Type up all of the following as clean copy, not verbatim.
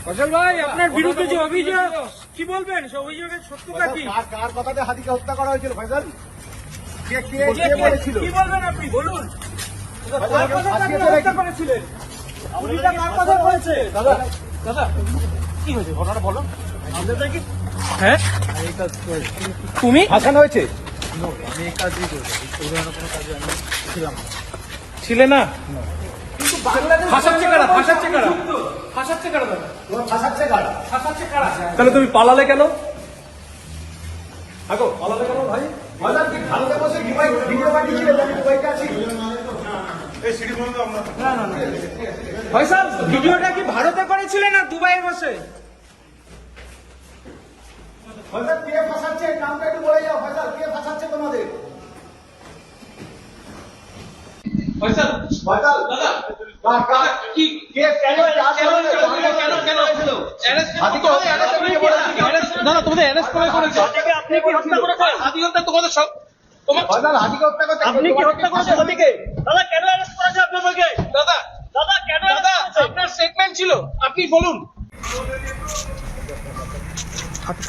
ফয়সাল ভাই, আপনার বিরুদ্ধে যে অভিযোগ, কি বলবেন? সে অভিযোগের সত্যতা কি? কার কথাতে হাদিকে হত্যা করা হয়েছিল ফয়সাল? কে বলেছিল? কি বলবেন আপনি বলুন। ফয়সাল, কার কথাতে ফাঁসিয়েছে আপনি নাকি? হত্যা করেছিলেন? পুলিশটা কার কথা বলেছে? দাদা কি হয়েছে ঘটনাটা বলো। হ্যাঁ, তুমি ফাঁসানো হয়েছে? ছিলে না? কিন্তু বাংলাদেশ ফাঁসাচ্ছে কারা? ফাঁসাচ্ছে কারা? ফাঁসাচ্ছে কারা? দাদা তোমার ফাঁসাচ্ছে কারা? ফাঁসাচ্ছে কারা? তাহলে তুমি পালালে কেন? আগো পালালে কেন ভাই? ফয়সাল কি ভারতে বসে ভিডিও বানিয়েছিল? আমি দুবাইতে আছি। ফয়সাল, ভিডিওটা কি ভারতে করেছিলেন না দুবাইয়ে বসে? ফয়সাল কে ফাঁসাচ্ছে? নামটা একটু বলে যাও। ফয়সাল কে ফাঁসাচ্ছে তোমাদের? ফয়সাল, ফয়সাল দাদা কার কি কে কেন হাদিকে দাদা তোমাদের অ্যারেস্ট করে করেছে? আপনি কি হত্যা করেছেন? হাদি হত্যা তোমাদের সব তোমার ফয়সাল হাদিকে হত্যা করতে আপনি কি হত্যা করেছেন হাদিকে? দাদা কেন অ্যারেস্ট করেছে আপনাদেরকে? দাদা দাদা কেন দাদা আপনার স্টেটমেন্ট ছিল, আপনি বলুন।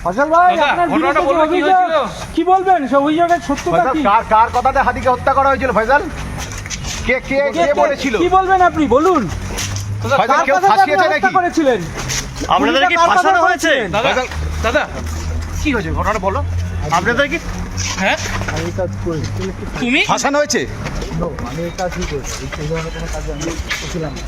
ফয়সাল ভাই আপনার ঘটনাটা বলুন, কি হয়েছিল? কি বলবেন? সে অভিযোগের সত্যতা কি? কার কথাতে হাদিকে হত্যা করা হয়েছিল ফয়সাল? কে বলেছিল? কি বলবেন আপনি বলুন। ফয়সাল কেউ ফাঁসিয়েছে নাকি? করেছিলেন আপনাদের কি ফাঁসানো হয়েছে? দাদা দাদা কি হয়েছে ঘটনাটা বলো। আপনাদের কি হ্যাঁ, তুমি ফাঁসানো হয়েছে? আমি এই কাজই করি, এই ধরনের কোনো কাজে আমি করছিলাম না।